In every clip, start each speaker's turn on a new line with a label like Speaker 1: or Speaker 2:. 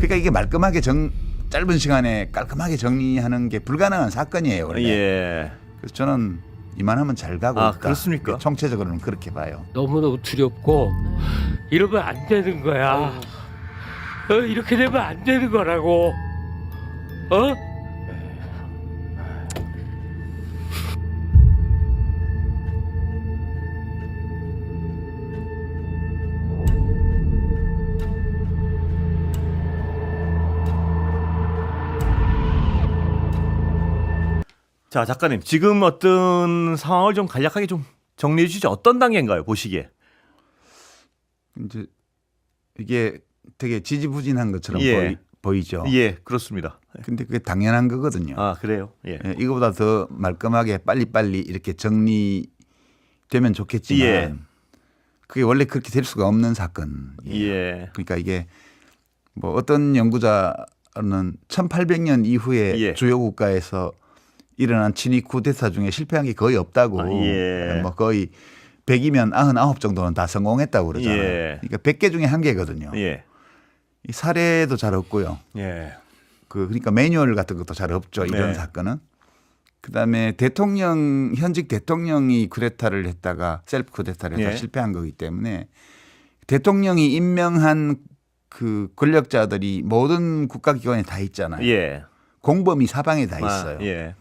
Speaker 1: 그러니까 이게 말끔하게 짧은 시간에 깔끔하게 정리하는 게 불가능한 사건이에요. 원래.
Speaker 2: 예.
Speaker 1: 그래서 저는 이만하면 잘 가고 있다.
Speaker 2: 그렇습니까?
Speaker 1: 총체적으로는 그렇게 봐요.
Speaker 3: 너무너무 두렵고 이러면 안 되는 거야. 이렇게 되면 안 되는 거라고. 어?
Speaker 2: 자, 작가님, 지금 어떤 상황을 좀 간략하게 좀 정리해 주시죠. 어떤 단계인가요, 보시기에?
Speaker 1: 이제 이게 되게 지지부진한 것처럼
Speaker 2: 예.
Speaker 1: 보이죠.
Speaker 2: 예, 그렇습니다.
Speaker 1: 근데 그게 당연한 거거든요.
Speaker 2: 아, 그래요? 예.
Speaker 1: 이거보다 더 말끔하게 빨리빨리 이렇게 정리되면 좋겠지만
Speaker 2: 예.
Speaker 1: 그게 원래 그렇게 될 수가 없는 사건이에요.
Speaker 2: 예.
Speaker 1: 그러니까 이게 뭐 어떤 연구자는 1800년 이후에
Speaker 2: 예.
Speaker 1: 주요 국가에서 일어난 친위 쿠데타 중에 실패한 게 거의 없다고.
Speaker 2: 예.
Speaker 1: 뭐 거의 100이면 99 정도는 다 성공했다고 그러잖아요.
Speaker 2: 예.
Speaker 1: 그러니까 100개 중에 1개거든요.
Speaker 2: 예.
Speaker 1: 이 사례도 잘 없고요.
Speaker 2: 예.
Speaker 1: 그러니까 매뉴얼 같은 것도 잘 없죠. 이런
Speaker 2: 네.
Speaker 1: 사건은. 그다음에 현직 대통령이 쿠데타를 했다가 셀프 쿠데타를 했다가
Speaker 2: 예.
Speaker 1: 실패한 거기 때문에 대통령이 임명한 그 권력자들이 모든 국가기관에 다 있잖아요.
Speaker 2: 예.
Speaker 1: 공범이 사방에 다 있어요.
Speaker 2: 예.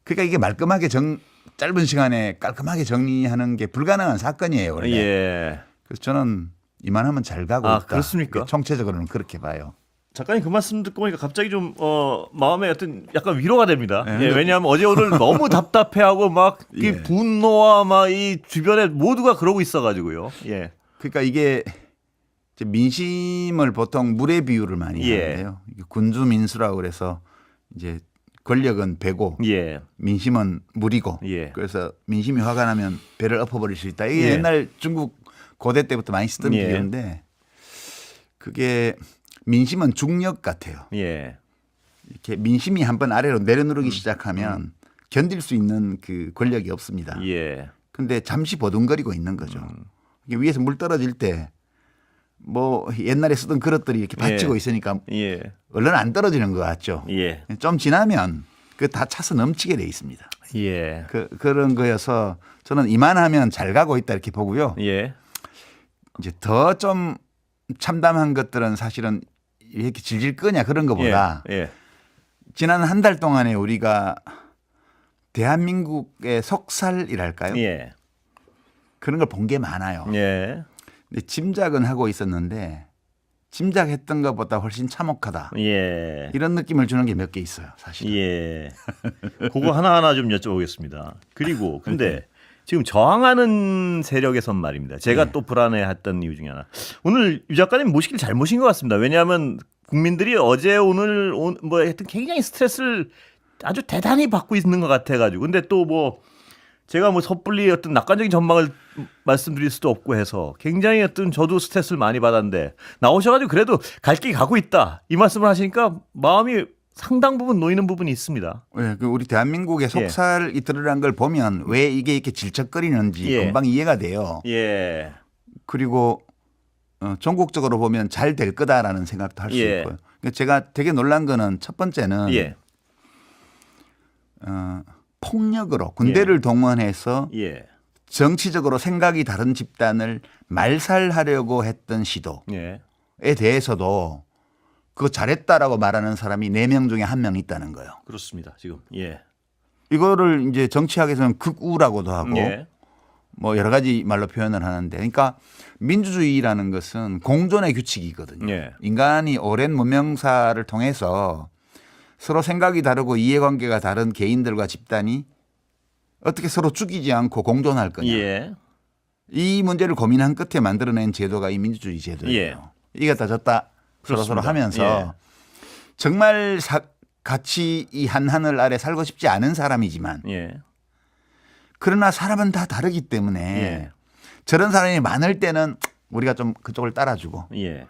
Speaker 1: 그러니까 이게 말끔하게 짧은 시간에 깔끔하게 정리하는 게 불가능한 사건이에요. 원래.
Speaker 2: 예.
Speaker 1: 그래서 저는 이만하면 잘 가고 있다.
Speaker 2: 그렇습니까?
Speaker 1: 총체적으로는 그렇게 봐요.
Speaker 2: 작가님 그 말씀 듣고 보니까 갑자기 좀 마음에 어떤 약간 위로가 됩니다.
Speaker 1: 네.
Speaker 2: 예, 왜냐하면 어제 오늘 너무 답답해하고 막 이
Speaker 1: 예.
Speaker 2: 분노와 막 이 주변에 모두가 그러고 있어가지고요. 예.
Speaker 1: 그러니까 이게 이제 민심을 보통 물의 비유를 많이
Speaker 2: 예.
Speaker 1: 하는데요. 이게 군주민수라고 그래서 이제 권력은 배고
Speaker 2: 예.
Speaker 1: 민심은 물이고
Speaker 2: 예.
Speaker 1: 그래서 민심이 화가 나면 배를 엎어버릴 수 있다. 이게
Speaker 2: 예.
Speaker 1: 옛날 중국 고대 때부터 많이 쓰던
Speaker 2: 예.
Speaker 1: 비유인데 그게 민심은 중력 같아요.
Speaker 2: 예.
Speaker 1: 이렇게 민심이 한번 아래로 내려누르기 시작하면 견딜 수 있는 그 권력이 없습니다.
Speaker 2: 예.
Speaker 1: 근데 잠시 버둥거리고 있는 거죠. 이게 위에서 물 떨어질 때 뭐 옛날에 쓰던 그릇들이 이렇게 받치고
Speaker 2: 예.
Speaker 1: 있으니까
Speaker 2: 예.
Speaker 1: 얼른 안 떨어지는 것 같죠.
Speaker 2: 예.
Speaker 1: 좀 지나면 그 다 차서 넘치게 돼 있습니다.
Speaker 2: 예.
Speaker 1: 그런 거여서 저는 이만하면 잘 가고 있다 이렇게 보고요.
Speaker 2: 예.
Speaker 1: 이제 더 좀 참담한 것들은 사실은 이렇게 질질 끄냐 그런 것보다
Speaker 2: 예.
Speaker 1: 지난 한 달 동안에 우리가 대한민국의 속살이랄까요?
Speaker 2: 예.
Speaker 1: 그런 걸 본 게 많아요.
Speaker 2: 예.
Speaker 1: 근데 짐작은 하고 있었는데 짐작했던 것보다 훨씬 참혹하다.
Speaker 2: 예.
Speaker 1: 이런 느낌을 주는 게 몇 개 있어요, 사실.
Speaker 2: 예. 그거 하나하나 좀 여쭤보겠습니다. 그리고 근데 지금 저항하는 세력에선 말입니다. 제가 또 불안해했던 이유 중에 하나. 오늘 유 작가님 모시길 잘 모신 것 같습니다. 왜냐하면 국민들이 어제 오늘 뭐 하여튼 굉장히 스트레스를 아주 대단히 받고 있는 것 같아가지고. 근데 또 뭐 제가 뭐 섣불리 어떤 낙관적인 전망을 말씀드릴 수도 없고 해서 굉장히 어떤 저도 스트레스를 많이 받았는데 나오셔가지고 그래도 갈 길이 가고 있다 이 말씀을 하시니까 마음이 상당 부분 놓이는 부분이 있습니다.
Speaker 1: 네, 그 우리 대한민국의 속살이 드러난 걸 보면 왜 이게 이렇게 질척거리는지
Speaker 2: 예.
Speaker 1: 금방 이해가 돼요.
Speaker 2: 예.
Speaker 1: 그리고 전국적으로 보면 잘 될 거다라는 생각도 할 수
Speaker 2: 예.
Speaker 1: 있고요. 그러니까 제가 되게 놀란 거는 첫 번째는
Speaker 2: 예.
Speaker 1: 폭력으로 군대를 동원해서
Speaker 2: 예.
Speaker 1: 정치적으로 생각이 다른 집단을 말살하려고 했던 시도에
Speaker 2: 예.
Speaker 1: 대해서도 그거 잘했다라고 말하는 사람이 4명 중에 1명 있다는 거예요.
Speaker 2: 그렇습니다. 지금. 예.
Speaker 1: 이거를 이제 정치학에서는 극우라고도 하고
Speaker 2: 예.
Speaker 1: 뭐 여러 가지 말로 표현을 하는데 그러니까 민주주의라는 것은 공존의 규칙이거든요.
Speaker 2: 예.
Speaker 1: 인간이 오랜 문명사를 통해서 서로 생각이 다르고 이해관계가 다른 개인들과 집단이 어떻게 서로 죽이지 않고 공존할 거냐.
Speaker 2: 예.
Speaker 1: 이 문제를 고민한 끝에 만들어낸 제도가 이 민주주의 제도예요.
Speaker 2: 예.
Speaker 1: 이겼다 졌다 서로서로
Speaker 2: 그렇습니다.
Speaker 1: 하면서
Speaker 2: 예.
Speaker 1: 정말 같이 이 한 하늘 아래 살고 싶지 않은 사람이지만
Speaker 2: 예.
Speaker 1: 그러나 사람은 다 다르기 때문에
Speaker 2: 예.
Speaker 1: 저런 사람이 많을 때는 우리가 좀 그쪽을 따라주고
Speaker 2: 예.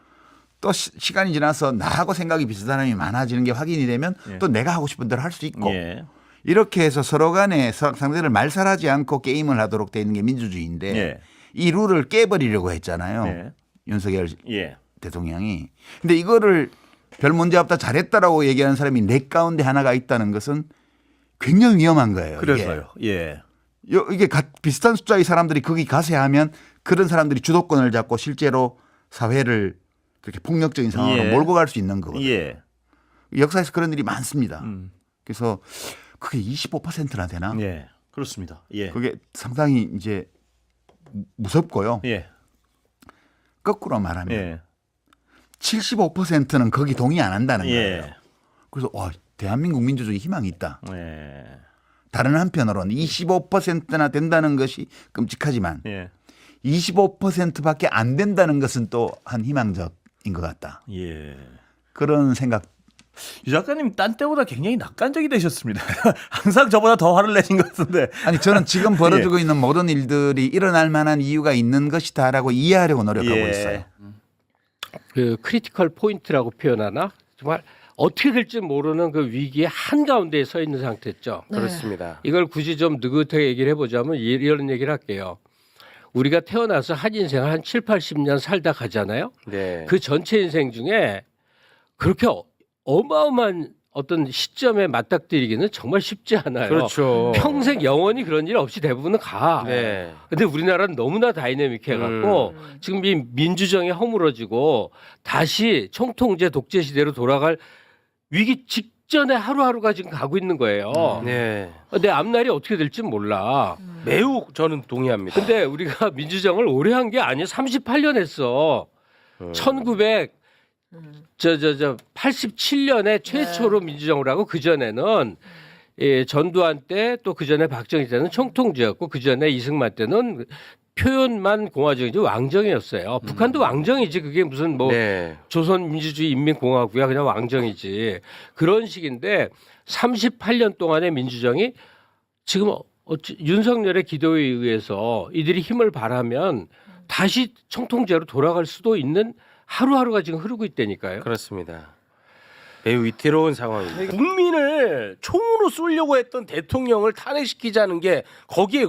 Speaker 1: 또 시간이 지나서 나하고 생각이 비슷한 사람이 많아지는 게 확인이 되면
Speaker 2: 예.
Speaker 1: 또 내가 하고 싶은 대로 할 수 있고
Speaker 2: 예.
Speaker 1: 이렇게 해서 서로 간에 상대를 말살하지 않고 게임을 하도록 되어 있는 게 민주주의인데
Speaker 2: 예.
Speaker 1: 이 룰을 깨버리려고 했잖아요.
Speaker 2: 예.
Speaker 1: 윤석열
Speaker 2: 예.
Speaker 1: 대통령이. 근데 이거를 별 문제 없다 잘했다라고 얘기하는 사람이 넷 가운데 하나가 있다는 것은 굉장히 위험한 거예요.
Speaker 2: 그래서요. 예.
Speaker 1: 이게 비슷한 숫자의 사람들이 거기 가세야 하면 그런 사람들이 주도권을 잡고 실제로 사회를 그렇게 폭력적인 상황으로
Speaker 2: 예.
Speaker 1: 몰고 갈 수 있는 거거든요.
Speaker 2: 예.
Speaker 1: 역사에서 그런 일이 많습니다. 그래서 그게 25%나 되나?
Speaker 2: 예. 그렇습니다. 예.
Speaker 1: 그게 상당히 이제 무섭고요.
Speaker 2: 예.
Speaker 1: 거꾸로 말하면
Speaker 2: 예.
Speaker 1: 75%는 거기 동의 안 한다는 거예요.
Speaker 2: 예.
Speaker 1: 그래서 대한민국 민주주의 희망이 있다.
Speaker 2: 예.
Speaker 1: 다른 한편으로는 25%나 된다는 것이 끔찍하지만
Speaker 2: 예.
Speaker 1: 25%밖에 안 된다는 것은 또 한 희망적인 것 같다.
Speaker 2: 예.
Speaker 1: 그런 생각.
Speaker 2: 유 작가님 딴 때보다 굉장히 낙관적이 되셨습니다. 항상 저보다 더 화를 내신 것 같은데.
Speaker 1: 아니 저는 지금 벌어지고 있는 모든 일들이 일어날 만한 이유가 있는 것이다라고 이해하려고 노력하고
Speaker 2: 예.
Speaker 1: 있어요.
Speaker 3: 그 크리티컬 포인트라고 표현하나? 정말 어떻게 될지 모르는 그 위기의 한가운데에 서 있는 상태죠.
Speaker 4: 네.
Speaker 5: 그렇습니다.
Speaker 3: 이걸 굳이 좀 느긋하게 얘기를 해보자면 이런 얘기를 할게요. 우리가 태어나서 한 인생을 한 7, 80년 살다 가잖아요.
Speaker 5: 네.
Speaker 3: 그 전체 인생 중에 그렇게 어마어마한 어떤 시점에 맞닥뜨리기는 정말 쉽지 않아요.
Speaker 5: 그렇죠.
Speaker 3: 평생 영원히 그런 일 없이 대부분은 가.
Speaker 5: 네.
Speaker 3: 근데 우리나라는 너무나 다이내믹해 갖고 지금 이 민주정이 허물어지고 다시 총통제 독재 시대로 돌아갈 위기 직전에 하루하루가 지금 가고 있는 거예요.
Speaker 5: 네.
Speaker 3: 근데 앞날이 어떻게 될지 몰라.
Speaker 5: 매우 저는 동의합니다.
Speaker 3: 근데 우리가 민주정을 오래 한 게 아니야. 38년 했어. 87년에 최초로 민주정을 하고 그 전에는 전두환 때 또 그 전에 박정희 때는 총통제였고 그 전에 이승만 때는 표현만 공화정이지 왕정이었어요. 북한도 왕정이지 그게 무슨 뭐
Speaker 5: 네.
Speaker 3: 조선민주주의 인민공화국이야 그냥 왕정이지 그런 식인데 38년 동안의 민주정이 지금 윤석열의 기도에 의해서 이들이 힘을 발하면 다시 총통제로 돌아갈 수도 있는 하루하루가 지금 흐르고 있다니까요.
Speaker 5: 그렇습니다. 매우 위태로운 상황입니다. 국민을 총으로 쏠려고 했던 대통령을 탄핵시키자는 게 거기에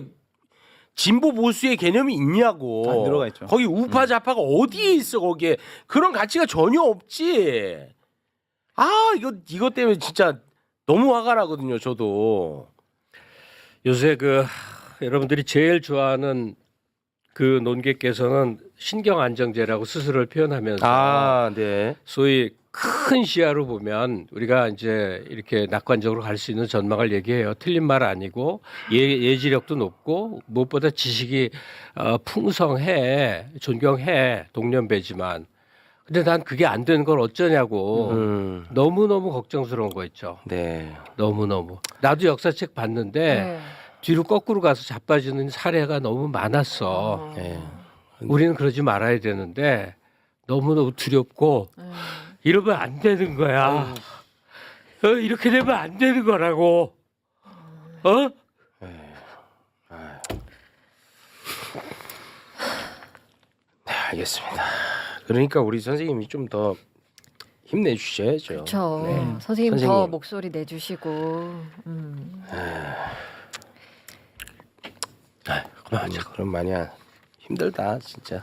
Speaker 5: 진보 보수의 개념이 있냐고.
Speaker 6: 다 들어가 있죠.
Speaker 5: 거기 우파 좌파가 어디에 있어 거기에. 그런 가치가 전혀 없지. 이것 때문에 진짜 너무 화가 나거든요. 저도.
Speaker 3: 요새 여러분들이 제일 좋아하는 그 논객께서는 신경안정제라고 스스로를 표현하면서
Speaker 5: 네.
Speaker 3: 소위 큰 시야로 보면 우리가 이제 이렇게 낙관적으로 갈 수 있는 전망을 얘기해요. 틀린 말 아니고 예지력도 높고 무엇보다 지식이 풍성해 존경해 동년배지만 근데 난 그게 안 되는 걸 어쩌냐고 너무너무 걱정스러운 거 있죠.
Speaker 5: 네.
Speaker 3: 너무너무. 나도 역사책 봤는데
Speaker 4: 네.
Speaker 3: 뒤로 거꾸로 가서 자빠지는 사례가 너무 많았어.
Speaker 5: 네.
Speaker 3: 우리는 그러지 말아야 되는데 너무너무 두렵고 이러면 안 되는 거야. 이렇게 되면 안 되는 거라고.
Speaker 5: 네, 알겠습니다. 그러니까 우리 선생님이 좀 더 힘내주셔야죠.
Speaker 4: 그렇죠.
Speaker 5: 네.
Speaker 4: 선생님 더
Speaker 5: 선생님.
Speaker 4: 목소리 내주시고.
Speaker 5: 그만하자. 그럼 많이 힘들다 진짜.